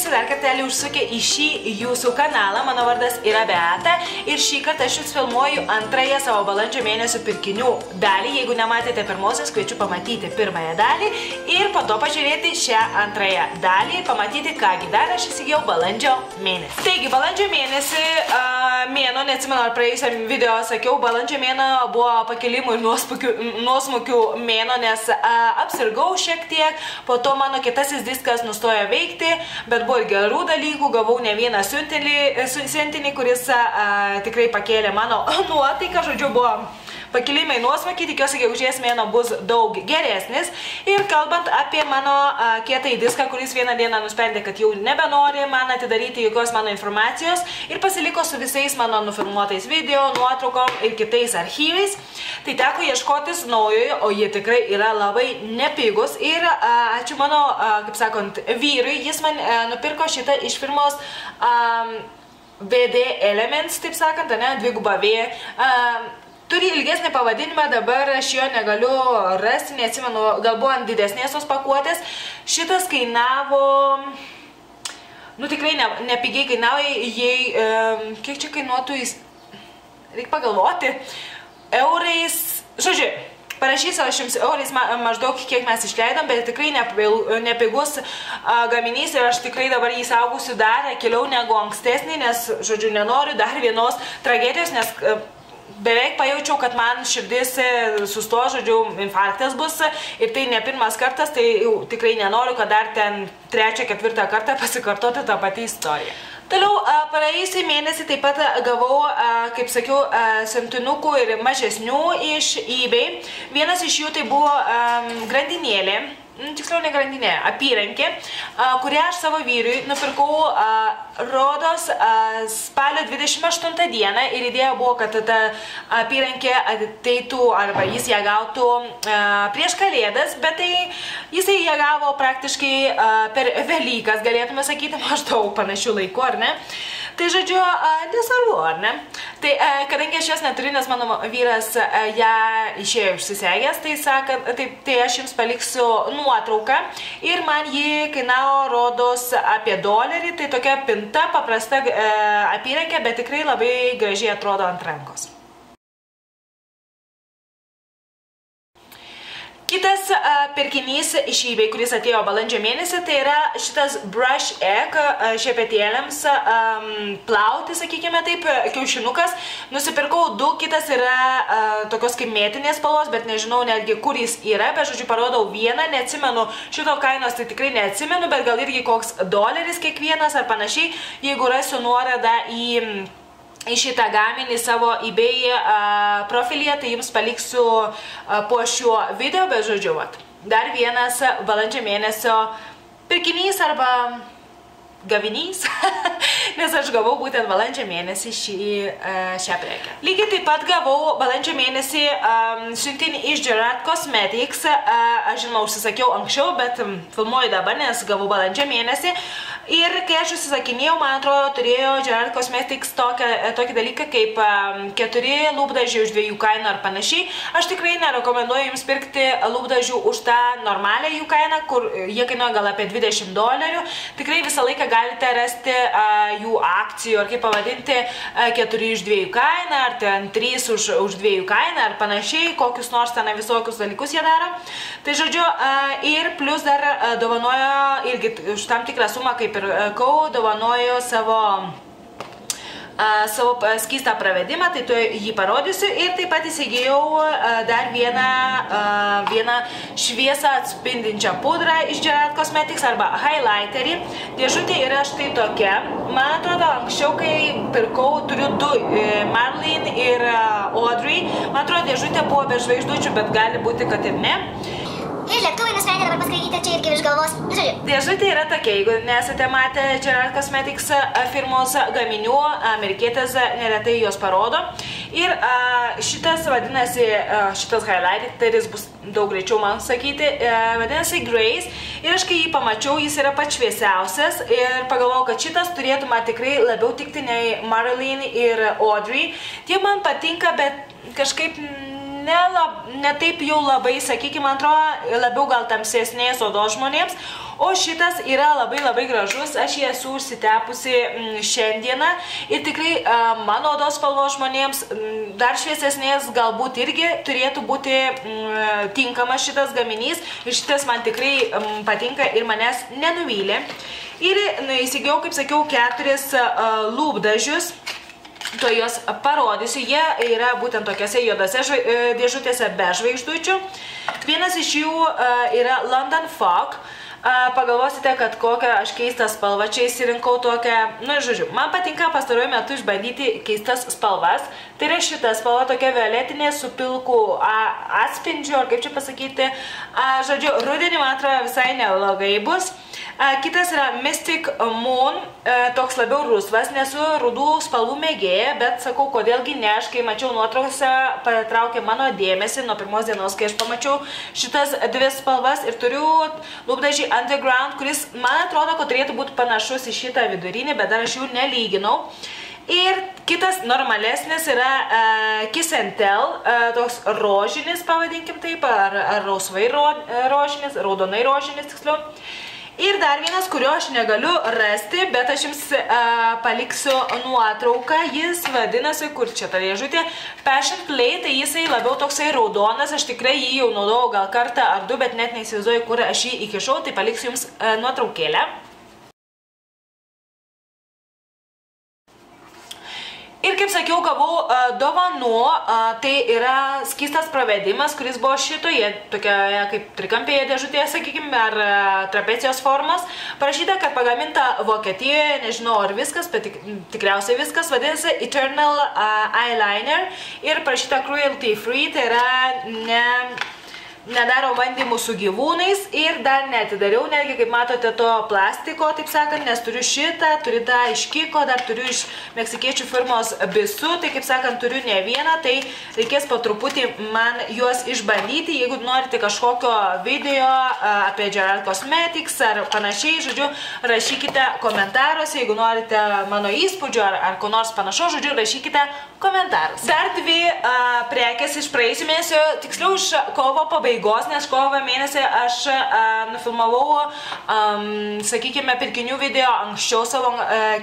visi dar kartelį užsukę į šį jūsų kanalą. Mano vardas yra Beata ir šį kartą aš jums filmuoju antrąją savo balandžio mėnesio pirkinių dalį. Jeigu nematėte pirmosios, kviečiu pamatyti pirmąją dalį ir po to pažiūrėti šią antrąją dalį, pamatyti, kągi dar aš įsigijau balandžio mėnesį. Taigi, balandžio mėnesį mėno, neatsimenu, ar praėjusiam video sakiau, balandžio mėno buvo pakilimų ir nuosmukių mėno, nes apsirgau šiek tiek, po to mano kitasis diskas nustojo veikti, bet buvo ir gerų dalykų, gavau ne vieną siuntinį, kuris tikrai pakėlė mano nuotaiką, žodžiu, buvo pakilimai nuosmukiai, tikiuosi, gegužės mėno bus daug geresnis. Ir kalbant apie mano kietąjį diską, kuris vieną dieną nusprendė, kad jau nebenori man atidaryti jokios mano informacijos ir pasiliko su visais mano nufilmuotais video, nuotraukom ir kitais archyvais, tai teko ieškotis naujojo, o jie tikrai yra labai nepigus. Ir ačiū mano, kaip sakant, vyrui, jis man nupirko šitą iš firmos VD Elements, taip sakant, ne, dviguba V. Turi ilgesnį pavadinimą, dabar aš jo negaliu rasti, neatsimenu, gal buvo ant didesnės tos pakuotės. Šitas kainavo, nu tikrai nepigiai kainavo, jei, kiek čia kainuotų, reikia pagalvoti, eurais, žodžiu, parašysiu aš jums eurais maždaug kiek mes išleidom, bet tikrai nepigus gaminys ir aš tikrai dabar jį saugusiu dar keliau negu ankstesnį, nes, žodžiu, nenoriu dar vienos tragedijos, nes beveik pajaučiau, kad man širdis sustojo, žodžiu, infarktas bus ir tai ne pirmas kartas, tai jau tikrai nenoriu, kad dar ten 3-4 kartą pasikartoti tą patį istoriją. Toliau, praėjusį mėnesį taip pat gavau, kaip sakiau, siuntinukų ir mažesnių iš eBay. Vienas iš jų tai buvo grandinėlė, tiksliau ne grandinė, apyrankė, kurią aš savo vyrui nupirkau rodos spalio 28 dieną ir idėja buvo, kad ta apyrankė ateitų arba jis ją gautų prieš Kalėdas, bet tai jisai ją gavo praktiškai per Velykas, galėtume sakyti, maždaug panašių laikų, ar ne? Tai žodžiu, nesvarbu, ar ne? Tai kadangi aš jos neturiu, nes mano vyras ją išėjo užsisegęs, tai aš jums paliksiu nuotrauką ir man jį kainavo rodos apie $1, tai tokia pinta, paprasta apyrankė, bet tikrai labai gražiai atrodo ant rankos. Kitas pirkinys iš eBay, kuris atėjo balandžio mėnesį, tai yra šitas Brush Egg šepetėliams plauti, sakykime taip, kiaušinukas. Nusipirkau 2, kitas yra tokios kaip mėtinės spalvos, bet nežinau netgi kur jis yra, bet žodžiu parodau vieną, neatsimenu šito kainos, tai tikrai neatsimenu, bet gal irgi koks $1 kiekvienas ar panašiai, jeigu rasiu nuorodą į šitą gaminį savo eBay profilyje, tai jums paliksiu po šiuo video, bet žodžiu, dar vienas balandžio mėnesio pirkinys arba gavinys, nes aš gavau būtent balandžio mėnesį šią prekę. Lygiai taip pat gavau balandžio mėnesį siuntinį iš Gerard Cosmetics. Aš žinoma užsisakiau anksčiau, bet filmuoju dabar, nes gavau balandžio mėnesį. Ir kai aš užsisakinėjau, man atrodo, turėjo Gerard Cosmetics tokį dalyką kaip 4 lūpdažiai už 2 kainą ar panašiai. Aš tikrai nerekomenduoju jums pirkti lūpdažių už tą normalią jų kainą, kur jie kainuoja gal apie $20. Tikrai visą laiką galite rasti jų akcijų, ar kaip pavadinti, 4 už 2 kainą, ar ten 3 už 2 kainą, ar panašiai, kokius nors ten visokius dalykus jie daro. Tai žodžiu, ir plus dar dovanojo irgi už tam tikrą sumą, kaip ir kau, dovanojo savo skystą pravedimą, tai tu jį parodysiu. Ir taip pat įsigijau dar vieną šviesą atspindinčią pudrą iš Gerard Cosmetics arba highlighterį. Dėžutė yra štai tokia. Man atrodo, anksčiau, kai pirkau, turiu 2, Marilyn ir Audrey. Man atrodo, dėžutė buvo be žvaigždučių, bet gali būti, kad ir ne. Ir lėktuvai nusprendė dabar paskraidyti čia irgi virš galvos. Dėžutė yra tokia, jeigu nesate matę Gerard Cosmetics firmos gaminių, amerikietės neretai jos parodo. Ir šitas vadinasi, šitas highlighteris bus daug greičiau man sakyti, vadinasi Grace. Ir aš kai jį pamačiau, jis yra pats šviesiausias ir pagalvojau, kad šitas turėtų man tikrai labiau tikti nei Marilyn ir Audrey. Tie man patinka, bet kažkaip ne taip jau labai, sakykime, man atrodo, labiau gal tamsesnės odos žmonėms, O šitas yra labai gražus, aš jį esu užsitepusi šiandieną ir tikrai mano odos spalvos žmonėms dar šviesesnės galbūt irgi turėtų būti tinkamas šitas gaminys ir šitas man tikrai patinka ir manęs nenuvylė. Ir įsigijau, kaip sakiau, 4 lūpdažius. To juos parodysiu, jie yra būtent tokiose juodose dėžutėse be žvaigždučių. Vienas iš jų yra London Fog. Pagalvosite, kad kokią aš keistą spalvą čia įsirinkau tokią, žodžiu, man patinka pastaruoju metu išbandyti keistas spalvas. Tai yra šita spalva tokia violetinė su pilku atspindžiu, ar kaip čia pasakyti, žodžiu, rudenį man atrodo visai neblogai bus. Kitas yra Mystic Moon, toks labiau rusvas, nesu rudų spalvų mėgėja, bet sakau, kodėlgi ne, aš kai mačiau nuotraukose, patraukė mano dėmesį nuo pirmos dienos, kai aš pamačiau šitas 2 spalvas ir turiu lūpdažį Underground, kuris man atrodo, kad turėtų būti panašus į šitą vidurinį, bet dar aš jų nelyginau. Ir kitas normalesnis yra Kiss and Tell, toks rožinis, pavadinkim taip, ar rausvai rožinis, raudonai rožinis tiksliau. Ir dar vienas, kurio aš negaliu rasti, bet aš jums paliksiu nuotrauką, jis vadinasi, kur čia ta dėžutė, Passion Play, tai jisai labiau toksai raudonas, aš tikrai jį jau naudojau gal kartą ar 2, bet net neįsivaizduoju, kur aš jį įkišau, tai paliksiu jums nuotraukėlę. Ir kaip sakiau, gavau dovanų, tai yra skystas pravedimas, kuris buvo šitoje, tokioje kaip trikampėje dėžutėje, sakykime, ar trapecijos formos. Parašyta, kad pagaminta Vokietijoje, nežinau ar viskas, bet tikriausiai viskas, vadinasi Eternal Eyeliner ir parašyta cruelty free, tai yra nedaro bandymų su gyvūnais ir dar neatidariau, netgi kaip matote to plastiko, taip sakant, nes turiu šitą, turiu tą iš Kiko, dar turiu iš meksikiečių firmos Bisu, tai kaip sakant, turiu ne vieną, tai reikės po truputį man juos išbandyti, jeigu norite kažkokio video apie Gerald Cosmetics ar panašiai, žodžiu, rašykite komentaruose, jeigu norite mano įspūdžių ar ko nors panašo, žodžiu, rašykite komentarus. Dar 2 prekės iš praėjusių mėnesio, tiksliau iš kovo pabaigos, nes kovo mėnesį aš nufilmavau, sakykime, pirkinių video anksčiau savo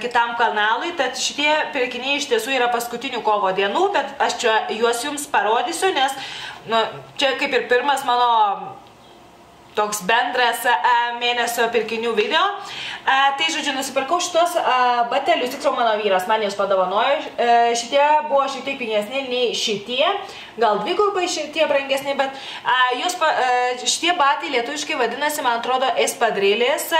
kitam kanalui, tad šitie pirkiniai iš tiesų yra paskutinių kovo dienų, bet aš čia juos jums parodysiu, nes čia kaip ir pirmas mano toks bendras mėnesio pirkinių video. Tai, žodžiu, nusipirkau šitos batelius, tiksliau mano vyras man juos padovanojo. Šitie buvo šiek tiek pigesni nei šitie, gal 2 šitie brangesni, bet šitie batai lietuviškai vadinasi, man atrodo, espadrilės,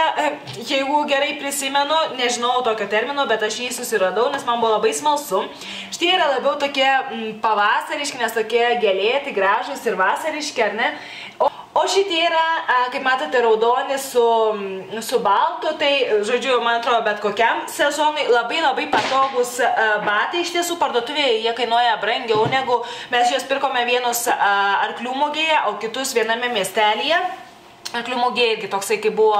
jeigu gerai prisimenu, nežinau tokio termino, bet aš jį susiradau, nes man buvo labai smalsu. Šitie yra labiau tokie pavasariški, nes tokie gėlėti, gražus ir vasariški, ar ne? O šitie yra, kaip matote, raudoni su baltu, tai, žodžiu, man atrodo, bet kokiam sezonui labai patogus batai. Iš tiesų, parduotuvėje jie kainuoja brangiau negu mes juos pirkome vienus arklių mugėje, o kitus viename miestelyje. Arklių mugėje irgi toksai, kaip buvo,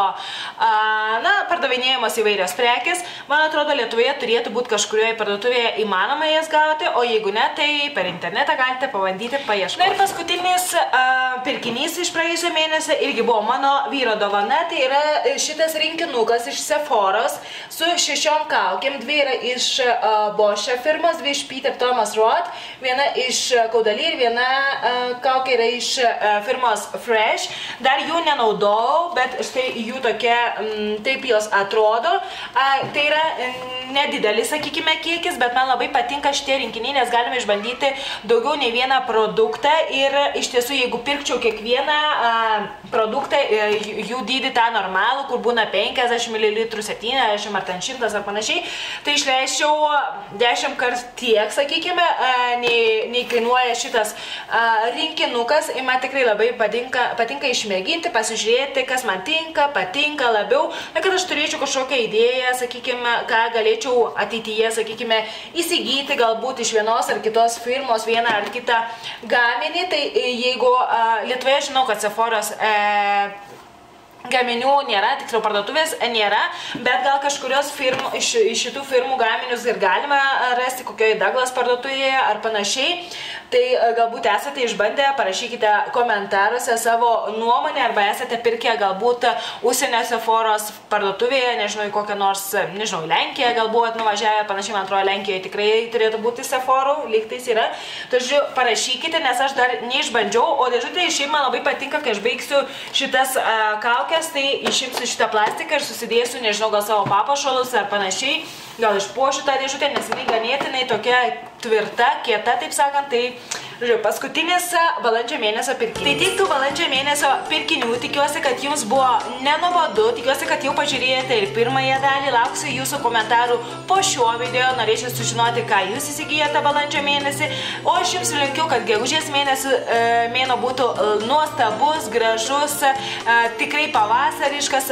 pardavinėjimas įvairios prekės. Man atrodo, Lietuvoje turėtų būti kažkurioje parduotuvėje įmanoma jas gauti, o jeigu ne, tai per internetą galite pabandyti paieškoti. Na ir paskutinis pirkinys iš praėjusio mėnesio irgi buvo mano vyro dovana, tai yra šitas rinkinukas iš Sephoros su 6 kaukėm, 2 yra iš Bosch firmos, 2 iš Peter Thomas Roth, viena iš Kaudalį ir viena kaukė yra iš firmos Fresh. Dar jų nenaudojau, bet štai jų tokia, taip jos atrodo. Tai yra nedidelis, sakykime, kiekis, bet man labai patinka šitie rinkiniai, nes galime išbandyti daugiau nei vieną produktą ir iš tiesų, jeigu pirkčiau kiekvieną produktą, jų dydį tą normalų, kur būna 50 ml, 70 ar 100 ar panašiai, tai išleisčiau 10 kart tiek, sakykime, nei kainuoja šitas rinkinukas. Ir man tikrai labai patinka išmėginti, pasižiūrėti, kas man patinka labiau, kad aš turėčiau kažkokią idėją, sakykime, ką galėčiau ateityje, sakykime, įsigyti galbūt iš vienos ar kitos firmos vieną ar kitą gaminį. Tai jeigu Lietuvoje žinau, kad Sephoros gaminių nėra, tiksliau parduotuvės nėra, bet gal kažkurios iš šitų firmų gaminius ir galima rasti kokioje Douglas parduotuvėje ar panašiai. Tai galbūt esate išbandę, parašykite komentaruose savo nuomonę arba esate pirkę galbūt užsienio Sephoros parduotuvėje, nežinau, į kokią nors, nežinau, Lenkiją galbūt nuvažiavę, panašiai, man atrodo, Lenkijoje tikrai turėtų būti Sephorų, lygtais yra. Tačiau parašykite, nes aš dar neišbandžiau, o dėžutė šiaip man labai patinka, kai aš baigsiu šitas kaukės, tai išimsiu šitą plastiką ir susidėsiu, nežinau, gal savo papuošalus ar panašiai, gal išpuošiu tą dėžutę, nes jinai ganėtinai tokia tvirta, kieta, taip sakant, tai, žodžiu, paskutinis balandžio mėnesio pirkinių. Tai tiek tų balandžio mėnesio pirkinių, tikiuosi, kad jums buvo nenuobodu, tikiuosi, kad jau pažiūrėjote ir pirmąją dalį, lauksiu jūsų komentarų po šiuo video, norėčiau sužinoti, ką jūs įsigijote balandžio mėnesį, o aš jums linkiu, kad gegužės mėnuo būtų nuostabus, gražus, tikrai pavasariškas,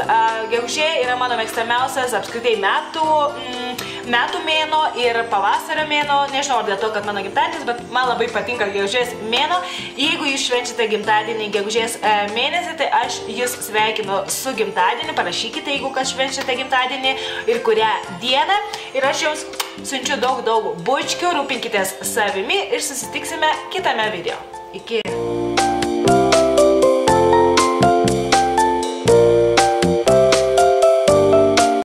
gegužė yra mano mėgstamiausias apskritai metų mėnuo ir pavasario mėnuo, nežinau, ar dėl to, kad mano gimtadienis, bet man labai patinka gegužės mėnuo. Jeigu jūs švenčiate gimtadienį gegužės mėnesį, tai aš jūs sveikinu su gimtadieniu, parašykite, jeigu kas švenčiate gimtadienį ir kurią dieną. Ir aš jums siunčiu daug bučkių, rūpinkitės savimi ir susitiksime kitame video. Iki.